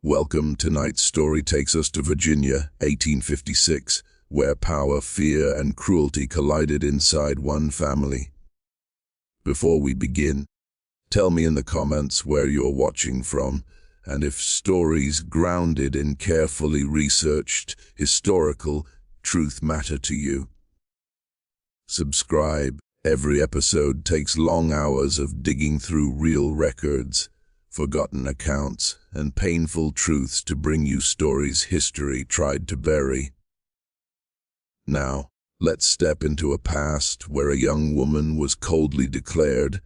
Welcome. Tonight's story takes us to Virginia, 1856, where power, fear, and cruelty collided inside one family. Before we begin, tell me in the comments where you're watching from, and if stories grounded in carefully researched, historical truth matter to you. Subscribe. Every episode takes long hours of digging through real records, forgotten accounts, and painful truths to bring you stories history tried to bury. Now, let's step into a past where a young woman was coldly declared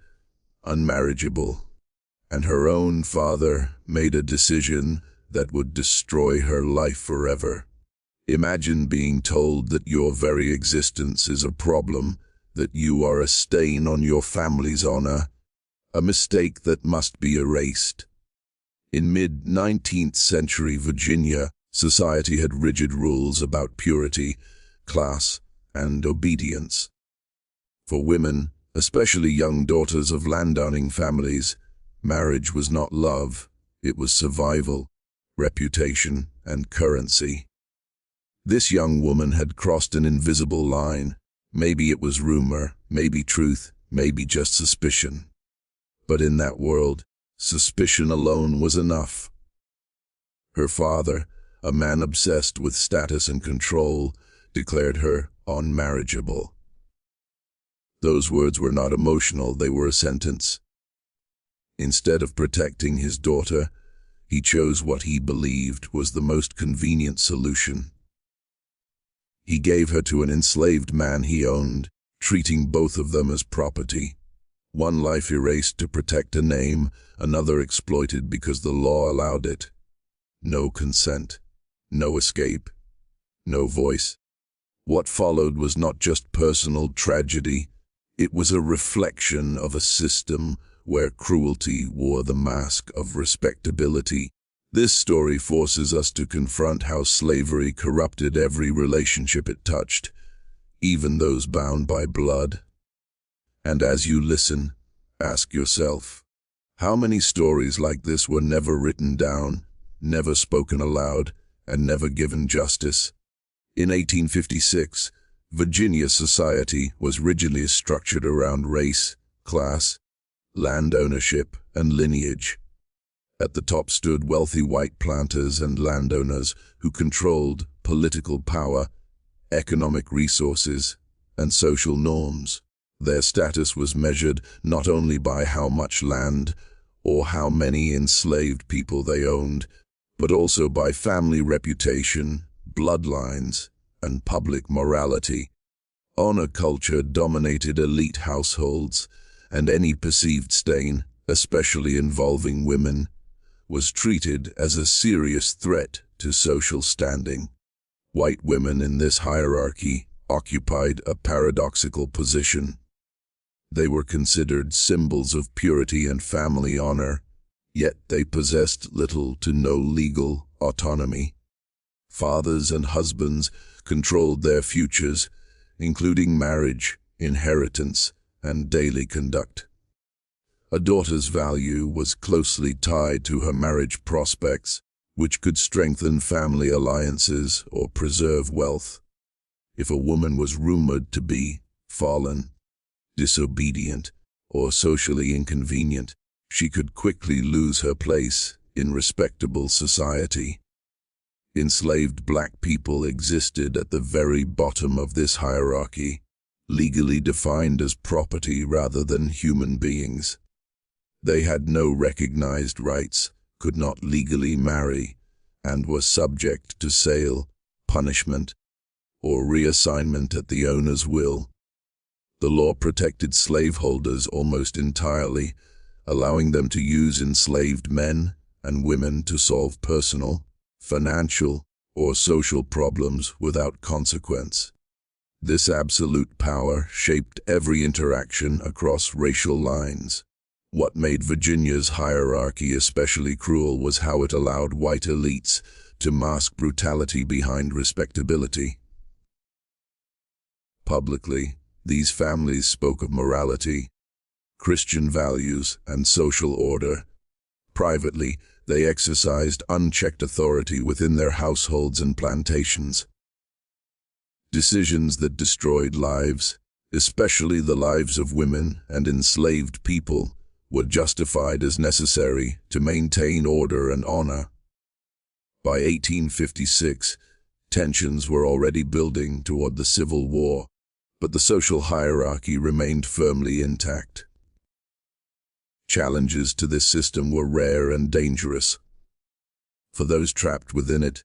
unmarriageable, and her own father made a decision that would destroy her life forever. Imagine being told that your very existence is a problem, that you are a stain on your family's honor, a mistake that must be erased. In mid-19th century Virginia, society had rigid rules about purity, class, and obedience. For women, especially young daughters of landowning families, marriage was not love, it was survival, reputation, and currency. This young woman had crossed an invisible line. Maybe it was rumor, maybe truth, maybe just suspicion. But in that world, suspicion alone was enough. Her father, a man obsessed with status and control, declared her unmarriageable. Those words were not emotional, they were a sentence. Instead of protecting his daughter, he chose what he believed was the most convenient solution. He gave her to an enslaved man he owned, treating both of them as property. One life erased to protect a name, another exploited because the law allowed it. No consent, no escape, no voice. What followed was not just personal tragedy, it was a reflection of a system where cruelty wore the mask of respectability. This story forces us to confront how slavery corrupted every relationship it touched, even those bound by blood. And as you listen, ask yourself, how many stories like this were never written down, never spoken aloud, and never given justice? In 1856, Virginia society was rigidly structured around race, class, land ownership, and lineage. At the top stood wealthy white planters and landowners who controlled political power, economic resources, and social norms. Their status was measured not only by how much land or how many enslaved people they owned, but also by family reputation, bloodlines, and public morality. Honor culture dominated elite households, and any perceived stain, especially involving women, was treated as a serious threat to social standing. White women in this hierarchy occupied a paradoxical position. They were considered symbols of purity and family honor, yet they possessed little to no legal autonomy. Fathers and husbands controlled their futures, including marriage, inheritance, and daily conduct. A daughter's value was closely tied to her marriage prospects, which could strengthen family alliances or preserve wealth. If a woman was rumored to be fallen, disobedient, or socially inconvenient, she could quickly lose her place in respectable society. Enslaved black people existed at the very bottom of this hierarchy, legally defined as property rather than human beings. They had no recognized rights, could not legally marry, and were subject to sale, punishment, or reassignment at the owner's will. The law protected slaveholders almost entirely, allowing them to use enslaved men and women to solve personal, financial, or social problems without consequence. This absolute power shaped every interaction across racial lines. What made Virginia's hierarchy especially cruel was how it allowed white elites to mask brutality behind respectability. Publicly, these families spoke of morality, Christian values, and social order. Privately, They exercised unchecked authority within their households and plantations. Decisions that destroyed lives, especially the lives of women and enslaved people, were justified as necessary to maintain order and honor. By 1856, tensions were already building toward the Civil War, but the social hierarchy remained firmly intact. Challenges to this system were rare and dangerous. For those trapped within it,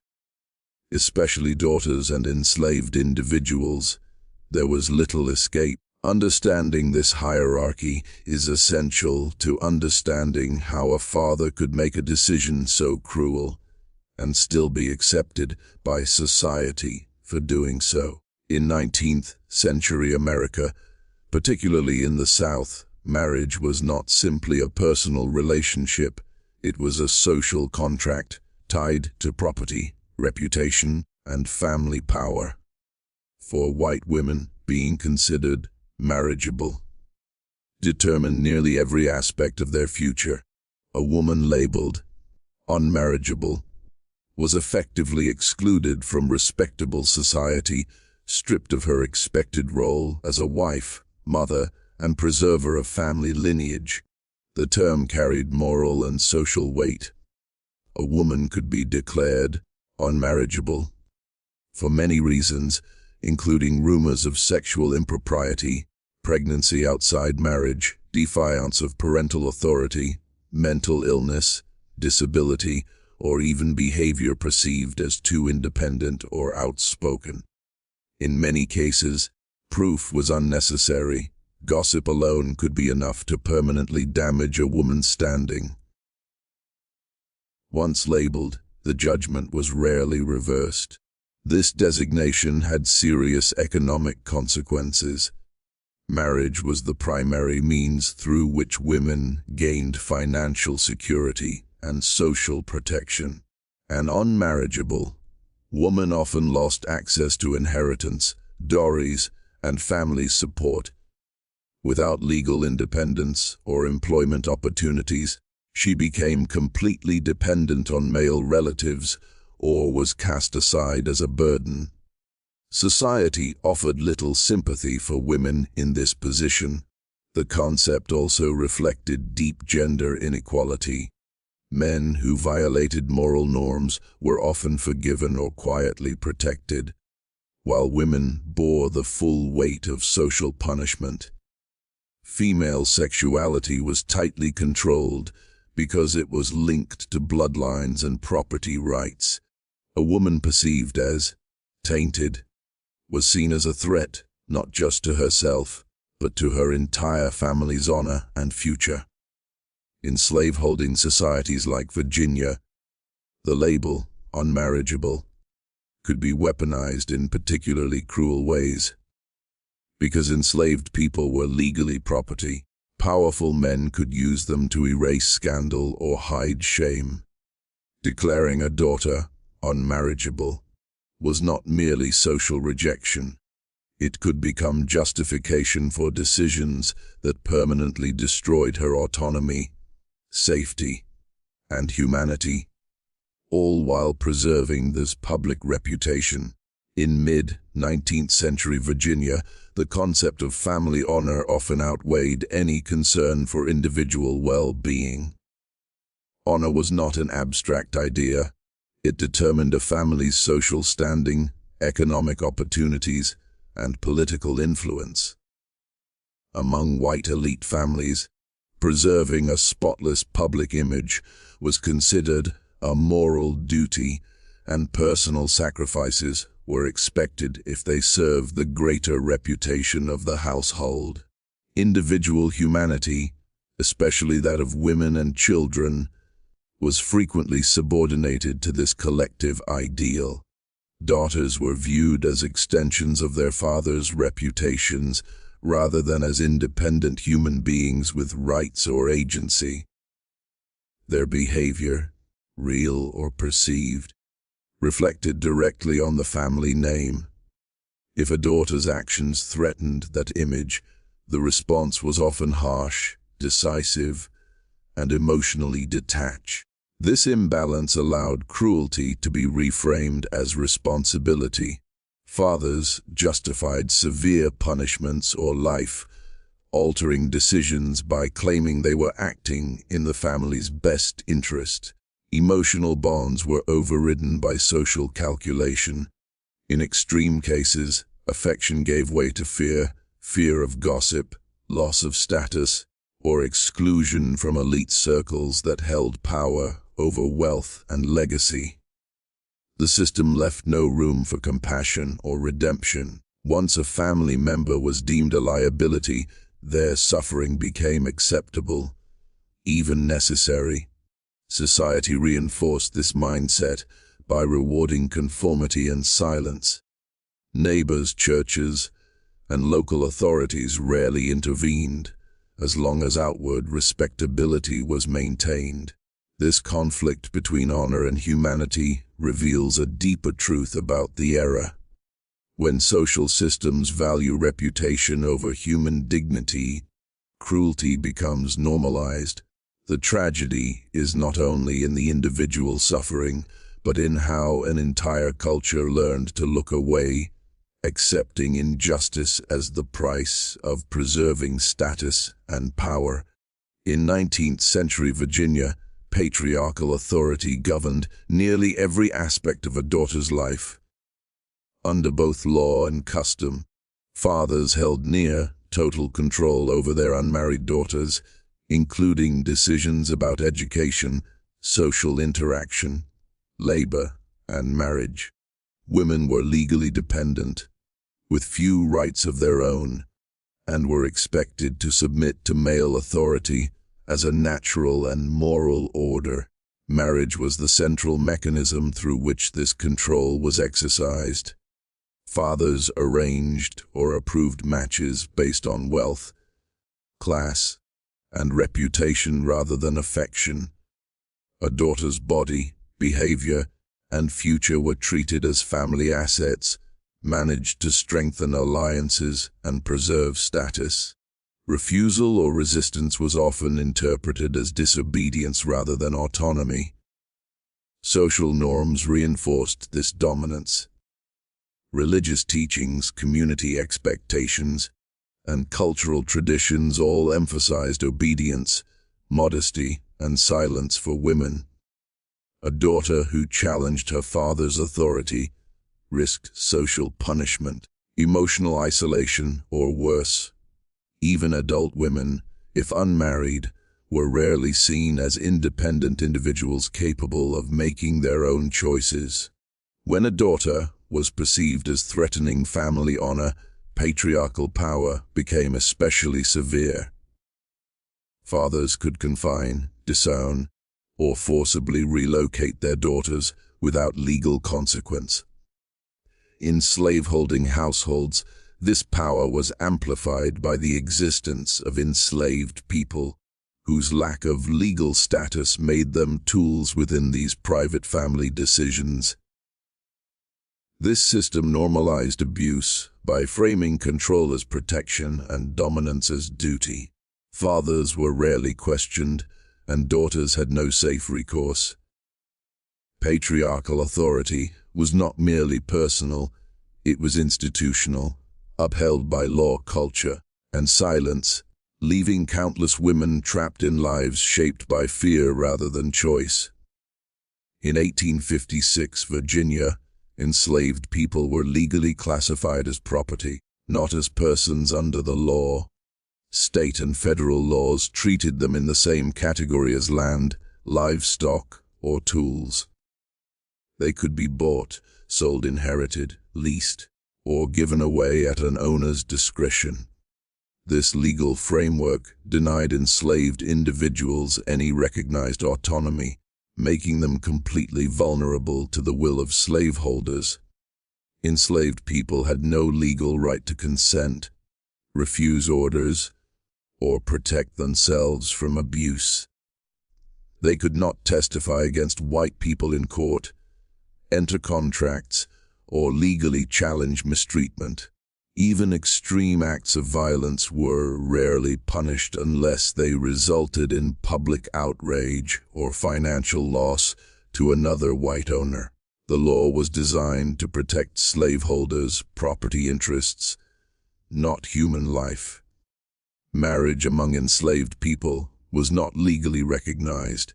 especially daughters and enslaved individuals, there was little escape. Understanding this hierarchy is essential to understanding how a father could make a decision so cruel and still be accepted by society for doing so. In 19th century America, particularly in the South, marriage was not simply a personal relationship, it was a social contract tied to property, reputation, and family power. For white women, being considered marriageable determined nearly every aspect of their future. A woman labeled unmarriageable was effectively excluded from respectable society, stripped of her expected role as a wife, mother, and preserver of family lineage. The term carried moral and social weight. A woman could be declared unmarriageable for many reasons, including rumors of sexual impropriety, pregnancy outside marriage, defiance of parental authority, mental illness, disability, or even behavior perceived as too independent or outspoken. In many cases, proof was unnecessary. Gossip alone could be enough to permanently damage a woman's standing. Once labeled, the judgment was rarely reversed. This designation had serious economic consequences. Marriage was the primary means through which women gained financial security and social protection. An unmarriageable woman often lost access to inheritance, dowries, and family support. Without legal independence or employment opportunities, she became completely dependent on male relatives or was cast aside as a burden. Society offered little sympathy for women in this position. The concept also reflected deep gender inequality. Men who violated moral norms were often forgiven or quietly protected, while women bore the full weight of social punishment. Female sexuality was tightly controlled because it was linked to bloodlines and property rights. A woman perceived as tainted was seen as a threat, not just to herself, but to her entire family's honor and future. In slaveholding societies like Virginia, the label unmarriageable could be weaponized in particularly cruel ways. Because enslaved people were legally property, powerful men could use them to erase scandal or hide shame. Declaring a daughter unmarriageable was not merely social rejection. It could become justification for decisions that permanently destroyed her autonomy, safety, and humanity, all while preserving this public reputation. In mid-19th century Virginia, the concept of family honor often outweighed any concern for individual well-being. Honor was not an abstract idea. It determined a family's social standing, economic opportunities, and political influence. Among white elite families, preserving a spotless public image was considered a moral duty, and personal sacrifices were expected if they served the greater reputation of the household. Individual humanity, especially that of women and children, was frequently subordinated to this collective ideal. Daughters were viewed as extensions of their fathers' reputations rather than as independent human beings with rights or agency. Their behavior, real or perceived, reflected directly on the family name. If a daughter's actions threatened that image, the response was often harsh, decisive, and emotionally detached. This imbalance allowed cruelty to be reframed as responsibility. Fathers justified severe punishments or life-altering decisions by claiming they were acting in the family's best interest. Emotional bonds were overridden by social calculation. In extreme cases, affection gave way to fear of gossip, loss of status, or exclusion from elite circles that held power over wealth and legacy. The system left no room for compassion or redemption. Once a family member was deemed a liability, their suffering became acceptable, even necessary. Society reinforced this mindset by rewarding conformity and silence. Neighbors, churches, and local authorities rarely intervened, as long as outward respectability was maintained. This conflict between honor and humanity reveals a deeper truth about the era. When social systems value reputation over human dignity, cruelty becomes normalized. The tragedy is not only in the individual suffering, but in how an entire culture learned to look away, accepting injustice as the price of preserving status and power. In 19th century Virginia, patriarchal authority governed nearly every aspect of a daughter's life. Under both law and custom, fathers held near total control over their unmarried daughters, including decisions about education, social interaction, labor, and marriage. Women were legally dependent, with few rights of their own, and were expected to submit to male authority as a natural and moral order. Marriage was the central mechanism through which this control was exercised. Fathers arranged or approved matches based on wealth, class, and reputation rather than affection. A daughter's body, behavior, and future were treated as family assets, managed to strengthen alliances and preserve status. Refusal or resistance was often interpreted as disobedience rather than autonomy. Social norms reinforced this dominance. Religious teachings, community expectations, and cultural traditions all emphasized obedience, modesty, and silence for women. A daughter who challenged her father's authority risked social punishment, emotional isolation, or worse. Even adult women, if unmarried, were rarely seen as independent individuals capable of making their own choices. When a daughter was perceived as threatening family honor, patriarchal power became especially severe. Fathers could confine, disown, or forcibly relocate their daughters without legal consequence. In slaveholding households, this power was amplified by the existence of enslaved people, whose lack of legal status made them tools within these private family decisions. This system normalized abuse by framing control as protection and dominance as duty. Fathers were rarely questioned, and daughters had no safe recourse. Patriarchal authority was not merely personal, it was institutional, upheld by law, culture, and silence, leaving countless women trapped in lives shaped by fear rather than choice. In 1856, Virginia, enslaved people were legally classified as property, not as persons under the law. State and federal laws treated them in the same category as land, livestock, or tools. They could be bought, sold, inherited, leased, or given away at an owner's discretion. This legal framework denied enslaved individuals any recognized autonomy, making them completely vulnerable to the will of slaveholders. Enslaved people had no legal right to consent, refuse orders, or protect themselves from abuse. They could not testify against white people in court, enter contracts, or legally challenge mistreatment. Even extreme acts of violence were rarely punished unless they resulted in public outrage or financial loss to another white owner. The law was designed to protect slaveholders' property interests, not human life. Marriage among enslaved people was not legally recognized.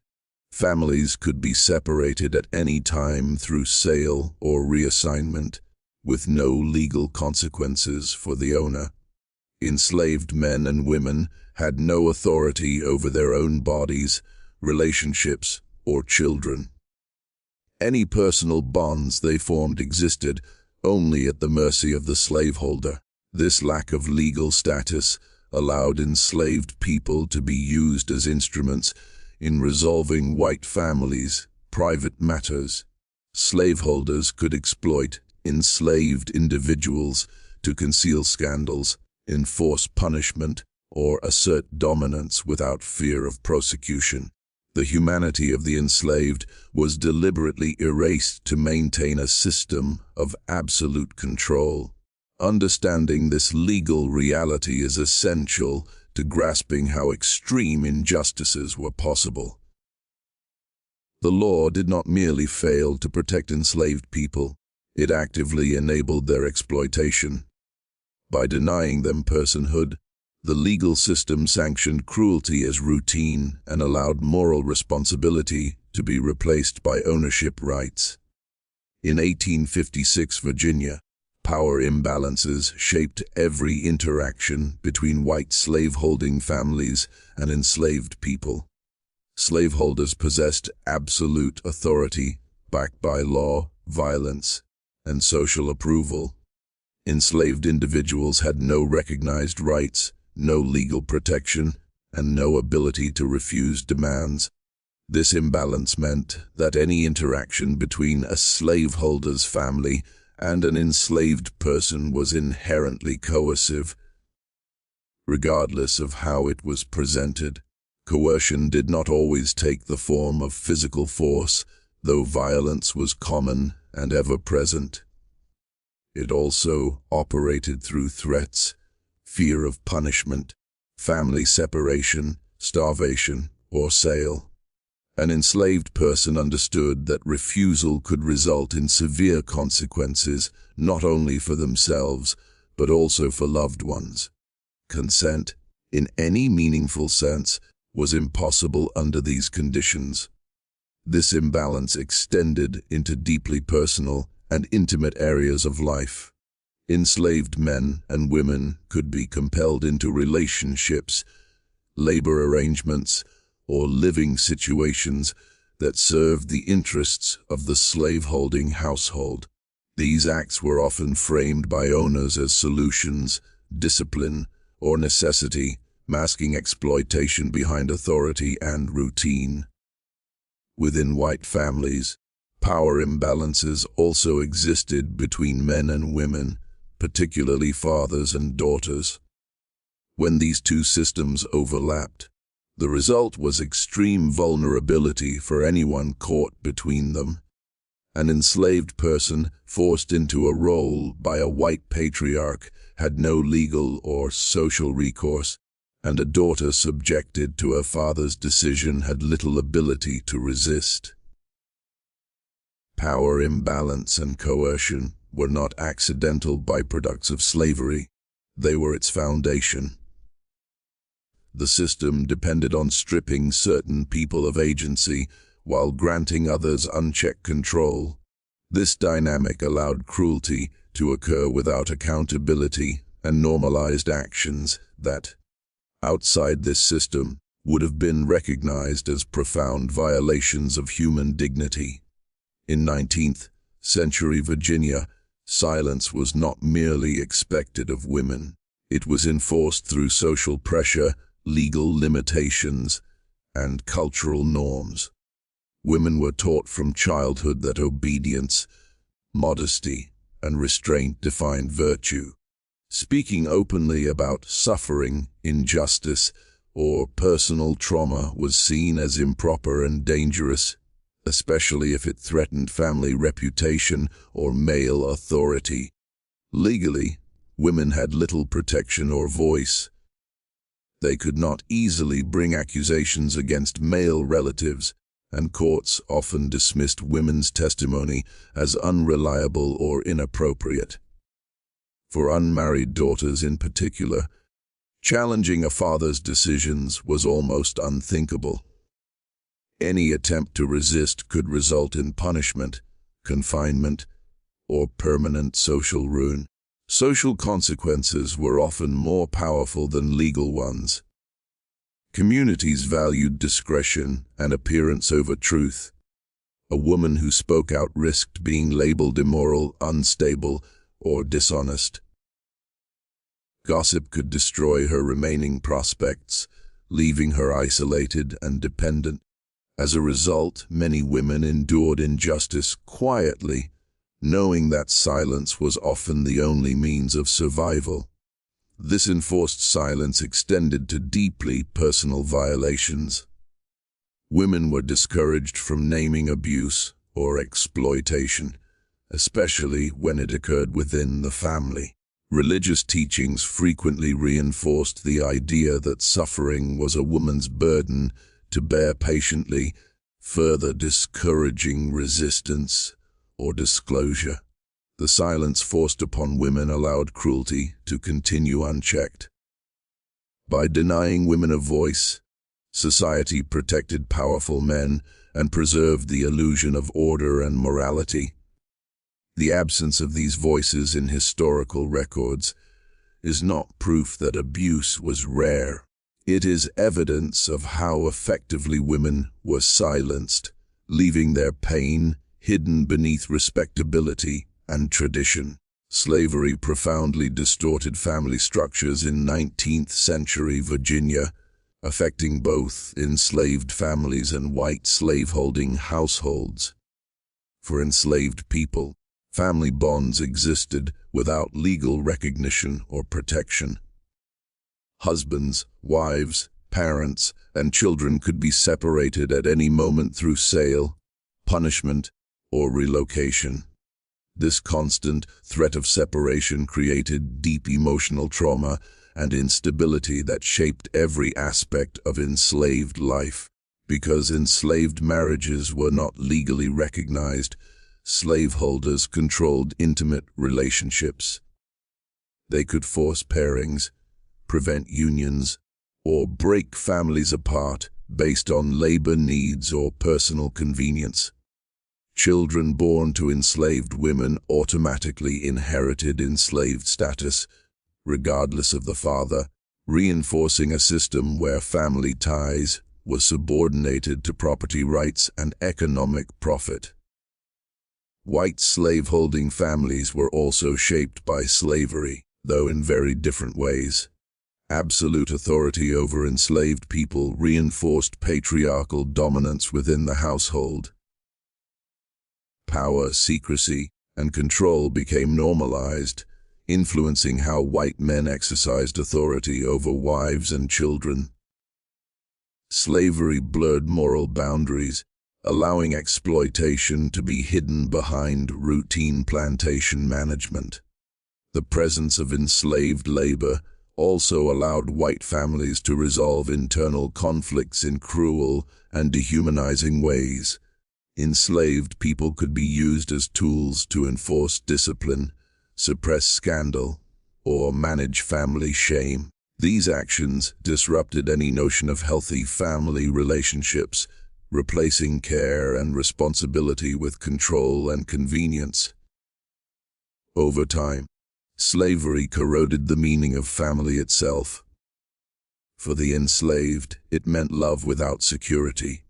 Families could be separated at any time through sale or reassignment, with no legal consequences for the owner. Enslaved men and women had no authority over their own bodies, relationships, or children. Any personal bonds they formed existed only at the mercy of the slaveholder. This lack of legal status allowed enslaved people to be used as instruments in resolving white families' private matters. Slaveholders could exploit enslaved individuals to conceal scandals, enforce punishment, or assert dominance without fear of prosecution. The humanity of the enslaved was deliberately erased to maintain a system of absolute control. Understanding this legal reality is essential to grasping how extreme injustices were possible. The law did not merely fail to protect enslaved people, it actively enabled their exploitation. By denying them personhood, the legal system sanctioned cruelty as routine and allowed moral responsibility to be replaced by ownership rights. In 1856 Virginia, power imbalances shaped every interaction between white slaveholding families and enslaved people. Slaveholders possessed absolute authority, backed by law, violence, and social approval. Enslaved individuals had no recognized rights, no legal protection, and no ability to refuse demands. This imbalance meant that any interaction between a slaveholder's family and an enslaved person was inherently coercive, regardless of how it was presented. Coercion did not always take the form of physical force, though violence was common and ever-present. It also operated through threats, fear of punishment, family separation, starvation, or sale. An enslaved person understood that refusal could result in severe consequences, not only for themselves, but also for loved ones. Consent, in any meaningful sense, was impossible under these conditions. This imbalance extended into deeply personal and intimate areas of life. Enslaved men and women could be compelled into relationships, labor arrangements, or living situations that served the interests of the slaveholding household. These acts were often framed by owners as solutions, discipline, or necessity, masking exploitation behind authority and routine. Within white families, power imbalances also existed between men and women, particularly fathers and daughters. When these two systems overlapped, the result was extreme vulnerability for anyone caught between them. An enslaved person forced into a role by a white patriarch had no legal or social recourse, and a daughter subjected to her father's decision had little ability to resist. Power imbalance and coercion were not accidental byproducts of slavery, they were its foundation. The system depended on stripping certain people of agency while granting others unchecked control. This dynamic allowed cruelty to occur without accountability and normalized actions that, outside this system, would have been recognized as profound violations of human dignity. In 19th century Virginia, silence was not merely expected of women. It was enforced through social pressure, legal limitations, and cultural norms. Women were taught from childhood that obedience, modesty, and restraint defined virtue. Speaking openly about suffering, injustice, or personal trauma was seen as improper and dangerous, especially if it threatened family reputation or male authority. Legally, Women had little protection or voice. They could not easily bring accusations against male relatives, and courts often dismissed women's testimony as unreliable or inappropriate. For unmarried daughters in particular, challenging a father's decisions was almost unthinkable. Any attempt to resist could result in punishment, confinement, or permanent social ruin. Social consequences were often more powerful than legal ones. Communities valued discretion and appearance over truth. A woman who spoke out risked being labeled immoral, unstable, or dishonest. Gossip could destroy her remaining prospects, leaving her isolated and dependent. As a result, many women endured injustice quietly, knowing that silence was often the only means of survival. This enforced silence extended to deeply personal violations. Women were discouraged from naming abuse or exploitation, especially when it occurred within the family. Religious teachings frequently reinforced the idea that suffering was a woman's burden to bear patiently, further discouraging resistance or disclosure. The silence forced upon women allowed cruelty to continue unchecked. By denying women a voice, society protected powerful men and preserved the illusion of order and morality. The absence of these voices in historical records is not proof that abuse was rare. It is evidence of how effectively women were silenced, leaving their pain hidden beneath respectability and tradition. Slavery profoundly distorted family structures in 19th century Virginia, affecting both enslaved families and white slaveholding households. For enslaved people, family bonds existed without legal recognition or protection. Husbands, wives, parents, and children could be separated at any moment through sale, punishment, or relocation. This constant threat of separation created deep emotional trauma and instability that shaped every aspect of enslaved life. Because enslaved marriages were not legally recognized, slaveholders controlled intimate relationships. They could force pairings, prevent unions, or break families apart based on labor needs or personal convenience. Children born to enslaved women automatically inherited enslaved status, regardless of the father, reinforcing a system where family ties were subordinated to property rights and economic profit. White slaveholding families were also shaped by slavery, though in very different ways. Absolute authority over enslaved people reinforced patriarchal dominance within the household. Power, secrecy, and control became normalized, influencing how white men exercised authority over wives and children. Slavery blurred moral boundaries, allowing exploitation to be hidden behind routine plantation management. The presence of enslaved labor also allowed white families to resolve internal conflicts in cruel and dehumanizing ways. Enslaved people could be used as tools to enforce discipline, suppress scandal, or manage family shame. These actions disrupted any notion of healthy family relationships, replacing care and responsibility with control and convenience. Over time, slavery corroded the meaning of family itself. For the enslaved, it meant love without security.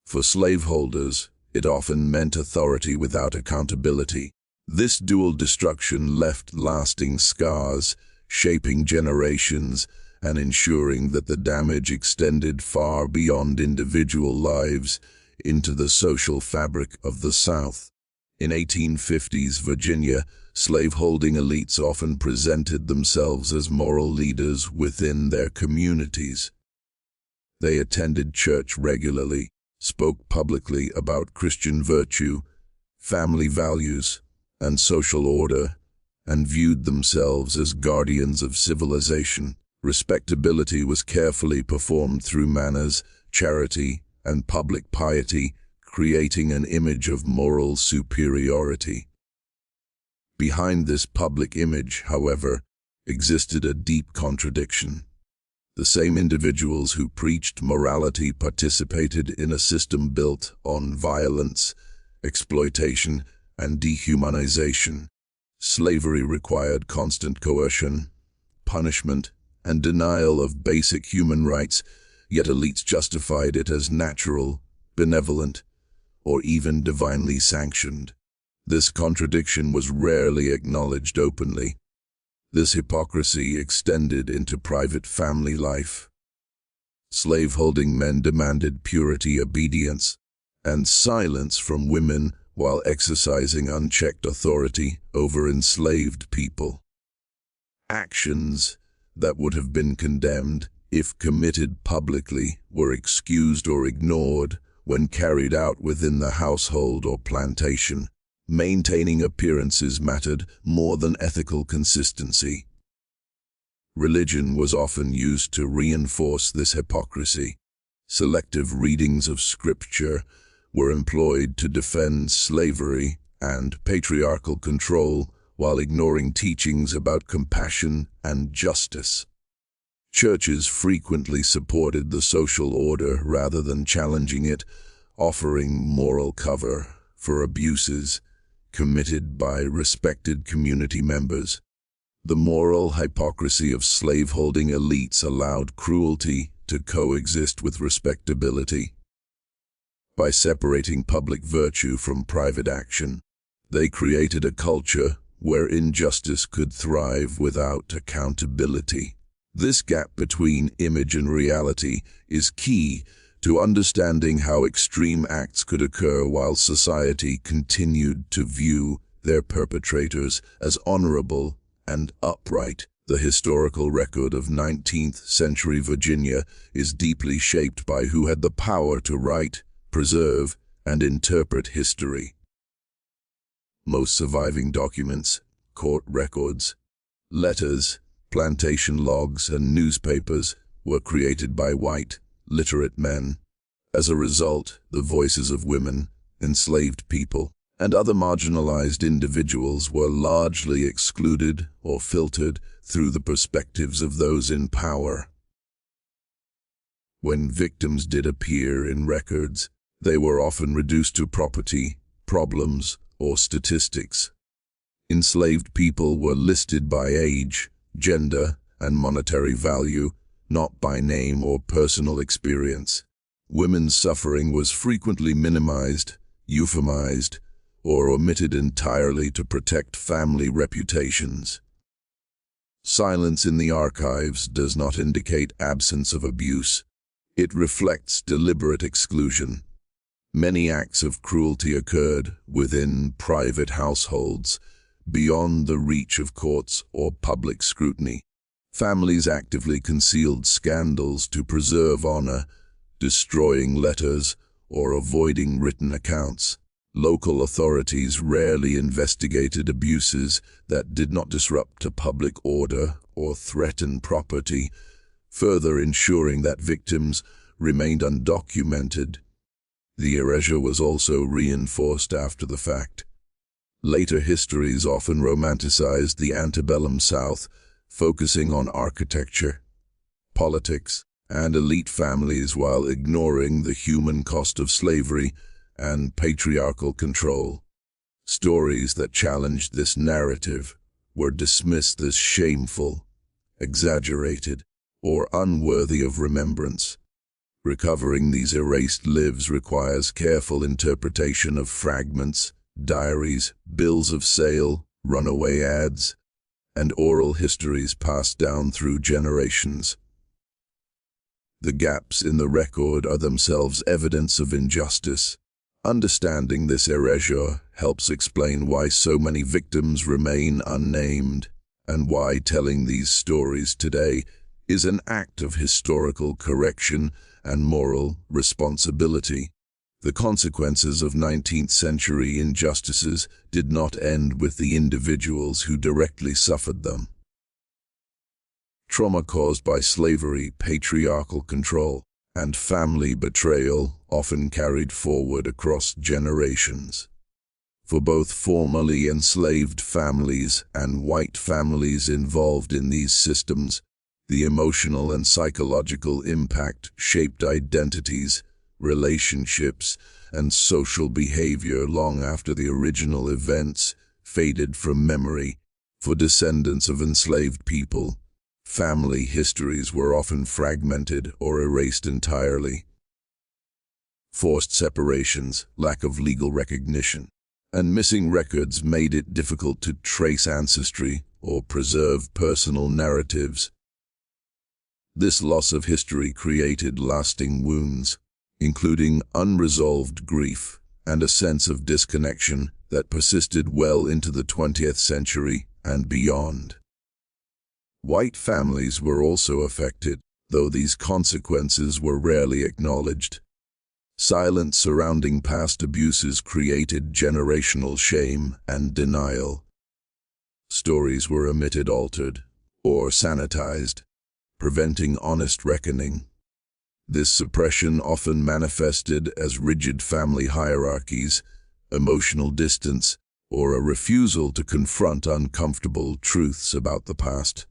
For slaveholders, it often meant authority without accountability. This dual destruction left lasting scars, shaping generations and ensuring that the damage extended far beyond individual lives into the social fabric of the South. In 1850s Virginia, slaveholding elites often presented themselves as moral leaders within their communities. They attended church regularly, spoke publicly about Christian virtue, family values, and social order, and viewed themselves as guardians of civilization. Respectability was carefully performed through manners, charity, and public piety, creating an image of moral superiority. Behind this public image, however, existed a deep contradiction. The same individuals who preached morality participated in a system built on violence, exploitation, and dehumanization. Slavery required constant coercion, punishment, and denial of basic human rights, yet elites justified it as natural, benevolent, or even divinely sanctioned. This contradiction was rarely acknowledged openly. This hypocrisy extended into private family life. Slave-holding men demanded purity, obedience, and silence from women while exercising unchecked authority over enslaved people. Actions that would have been condemned if committed publicly were excused or ignored when carried out within the household or plantation. Maintaining appearances mattered more than ethical consistency. Religion was often used to reinforce this hypocrisy. Selective readings of scripture were employed to defend slavery and patriarchal control while ignoring teachings about compassion and justice. Churches frequently supported the social order rather than challenging it, offering moral cover for abuses committed by respected community members. The moral hypocrisy of slaveholding elites allowed cruelty to coexist with respectability. By separating public virtue from private action, they created a culture where injustice could thrive without accountability. This gap between image and reality is key to understanding how extreme acts could occur while society continued to view their perpetrators as honorable and upright. The historical record of 19th-century Virginia is deeply shaped by who had the power to write, preserve, and interpret history. Most surviving documents, court records, letters, plantation logs, and newspapers were created by white, literate men. As a result, the voices of women, enslaved people, and other marginalized individuals were largely excluded or filtered through the perspectives of those in power. When victims did appear in records, they were often reduced to property, problems, or statistics. Enslaved people were listed by age, gender, and monetary value, not by name or personal experience. Women's suffering was frequently minimized, euphemized, or omitted entirely to protect family reputations. Silence in the archives does not indicate absence of abuse. It reflects deliberate exclusion. Many acts of cruelty occurred within private households, beyond the reach of courts or public scrutiny. Families actively concealed scandals to preserve honor, destroying letters or avoiding written accounts. Local authorities rarely investigated abuses that did not disrupt public order or threaten property, further ensuring that victims remained undocumented. The erasure was also reinforced after the fact. Later histories often romanticized the antebellum South, focusing on architecture, politics, and elite families while ignoring the human cost of slavery and patriarchal control. Stories that challenged this narrative were dismissed as shameful, exaggerated, or unworthy of remembrance. Recovering these erased lives requires careful interpretation of fragments, diaries, bills of sale, runaway ads, and oral histories passed down through generations. The gaps in the record are themselves evidence of injustice. Understanding this erasure helps explain why so many victims remain unnamed, and why telling these stories today is an act of historical correction and moral responsibility. The consequences of 19th-century injustices did not end with the individuals who directly suffered them. Trauma caused by slavery, patriarchal control, and family betrayal often carried forward across generations. For both formerly enslaved families and white families involved in these systems, the emotional and psychological impact shaped identities, relationships, and social behavior long after the original events faded from memory. For descendants of enslaved people, family histories were often fragmented or erased entirely. Forced separations, lack of legal recognition, and missing records made it difficult to trace ancestry or preserve personal narratives. This loss of history created lasting wounds, including unresolved grief and a sense of disconnection that persisted well into the 20th century and beyond. White families were also affected, though these consequences were rarely acknowledged. Silence surrounding past abuses created generational shame and denial. Stories were omitted, altered, or sanitized, preventing honest reckoning. This suppression often manifested as rigid family hierarchies, emotional distance, or a refusal to confront uncomfortable truths about the past.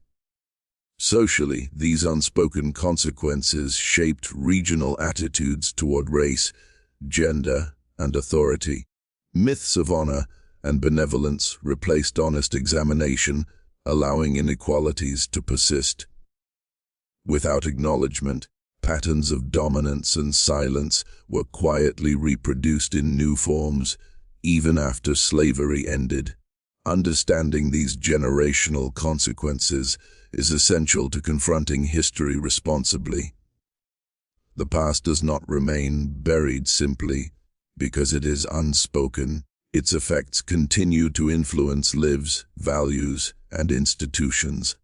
Socially, these unspoken consequences shaped regional attitudes toward race, gender, and authority. Myths of honor and benevolence replaced honest examination, allowing inequalities to persist. Without acknowledgement, patterns of dominance and silence were quietly reproduced in new forms, even after slavery ended. Understanding these generational consequences is essential to confronting history responsibly. The past does not remain buried simply because it is unspoken. Its effects continue to influence lives, values, and institutions.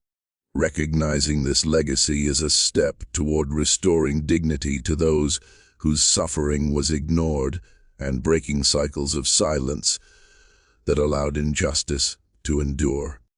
Recognizing this legacy is a step toward restoring dignity to those whose suffering was ignored and breaking cycles of silence that allowed injustice to endure.